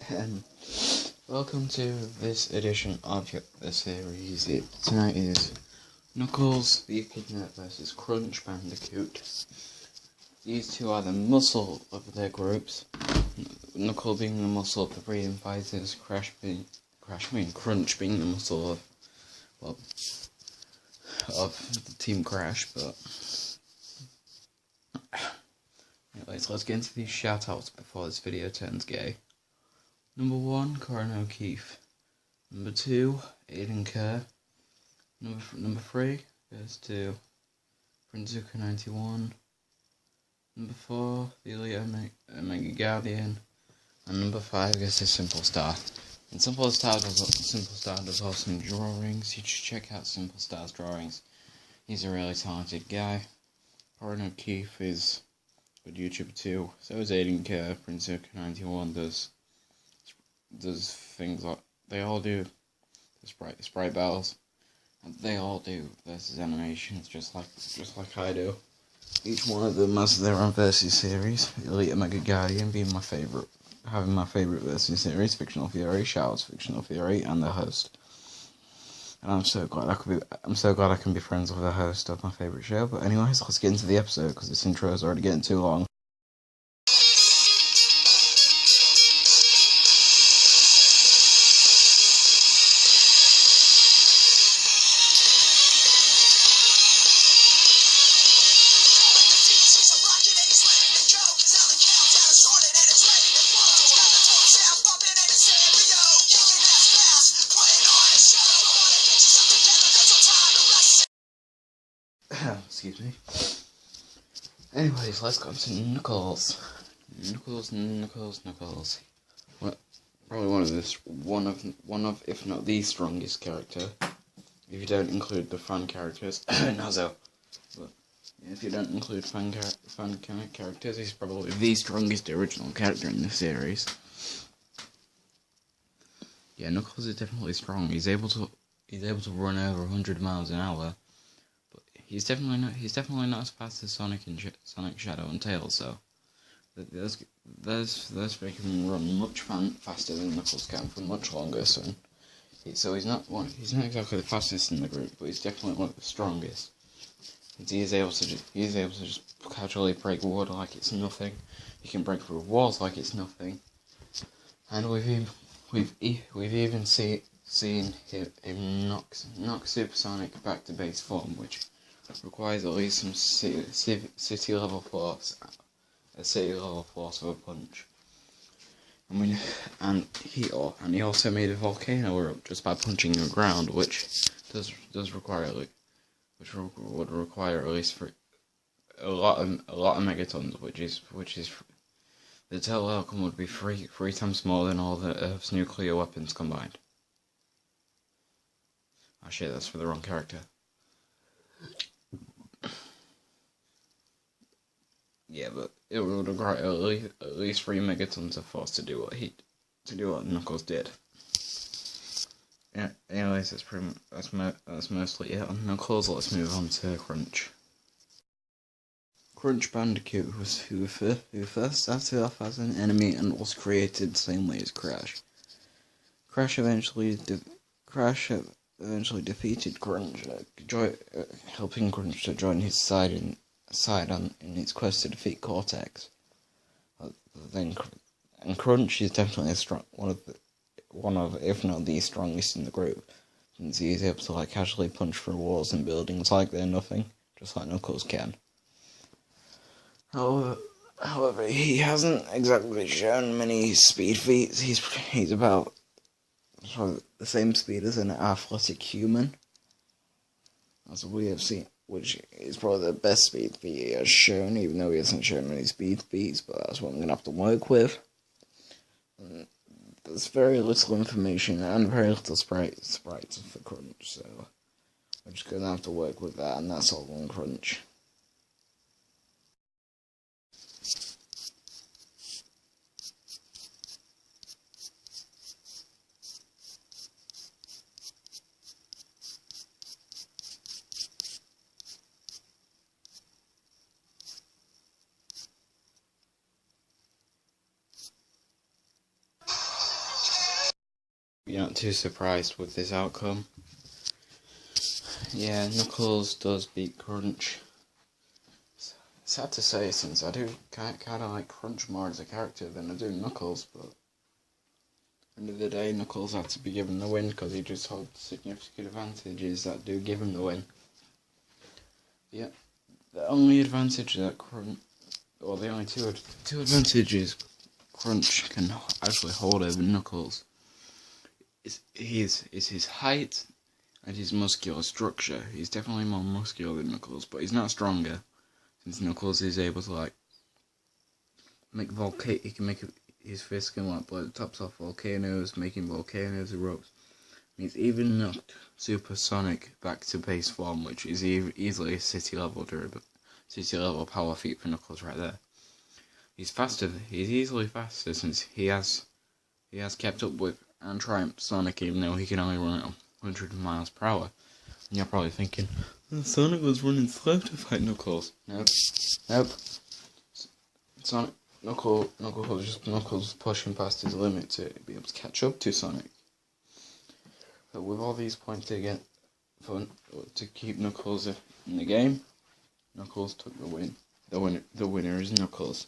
and welcome to this edition of the series. Tonight is Knuckles the Echidna versus Crunch Bandicoot. These two are the muscle of their groups. Knuckles being the muscle of the freedom fighters, Crunch being the muscle of the Team Crash. But anyways, let's get into these shoutouts before this video turns gay. Number 1, Corin O'Keefe. Number 2, Aiden Kerr. Number 3 goes to Prinzuka 91. Number 4, the Elite Omega Guardian. And number 5 goes to Simple Star. And Simple Star does awesome drawings. You should check out Simple Star's drawings. He's a really talented guy. Corin O'Keefe is a good YouTuber too. So is Aiden Kerr. Prinzuka 91 does things like they all do sprite battles, and they all do versus animations just like I do. Each one of them has their own versus series. Elite Omega Guardian being having my favorite versus series, Fictional Fury, Shoutouts Fictional Fury, and the host. And I'm so glad I can be friends with the host of my favorite show. But anyways, let's get into the episode because this intro is already getting too long. Excuse me. Anyways, let's go to Knuckles. Knuckles. Probably one of, if not the strongest character. If you don't include the fun characters, Nazo. But if you don't include fun characters, he's probably the strongest original character in the series. Yeah, Knuckles is definitely strong. He's able to run over 100 miles an hour. He's definitely not as fast as Sonic, Shadow, and Tails. So those make him run much faster than Knuckles can for much longer. So he's not exactly the fastest in the group, but he's definitely one of the strongest. He's able to just casually break water like it's nothing. He can break through walls like it's nothing. And we've even seen him knock Supersonic back to base form, which requires at least some city level force of a punch. And he also made a volcano erupt just by punching the ground, which would require at least for a lot of megatons, which is the total outcome would be three times more than all the Earth's nuclear weapons combined. Oh shit, that's for the wrong character. Yeah, but it would require at least 3 megatons of force to do what Knuckles did. Yeah. Anyways, that's mostly it on Knuckles. Let's move on to Crunch. Crunch Bandicoot who first started off as an enemy and was created the same way as Crash. Crash eventually defeated Crunch, helping Crunch to join his side in its quest to defeat Cortex. And Crunch is definitely one of, if not the strongest in the group, since he is able to casually punch through walls and buildings like they're nothing, just like Knuckles can. However, he hasn't exactly shown many speed feats. He's about the same speed as an athletic human, as we have seen, which is probably the best speed feat he has shown, even though he hasn't shown many speed feats, but that's what I'm going to have to work with. And there's very little information and very little sprites for Crunch, so we're just going to have to work with that, and that's all on Crunch. you're not too surprised with this outcome. Yeah, Knuckles does beat Crunch. It's sad to say, since I do kind of like Crunch more as a character than I do Knuckles, but at the end of the day, Knuckles had to be given the win because he just had significant advantages that do give him the win. Yeah, the only advantage that the only two advantages Crunch can actually hold over Knuckles is his height and his muscular structure. He's definitely more muscular than Knuckles, but he's not stronger, since Knuckles is able to like make he can make his fist can like blow the tops off volcanoes, making volcanoes erupt. He's even knocked Supersonic back to base form, which is easily a city level power feat for Knuckles right there. He's faster. He's easily faster, since he has kept up with and triumphed Sonic, even though he can only run at 100 miles per hour. And you're probably thinking, Sonic was running slow to fight Knuckles. Nope. Knuckles pushing past his limit to be able to catch up to Sonic. But with all these points to keep Knuckles in the game, Knuckles took the win. The winner is Knuckles.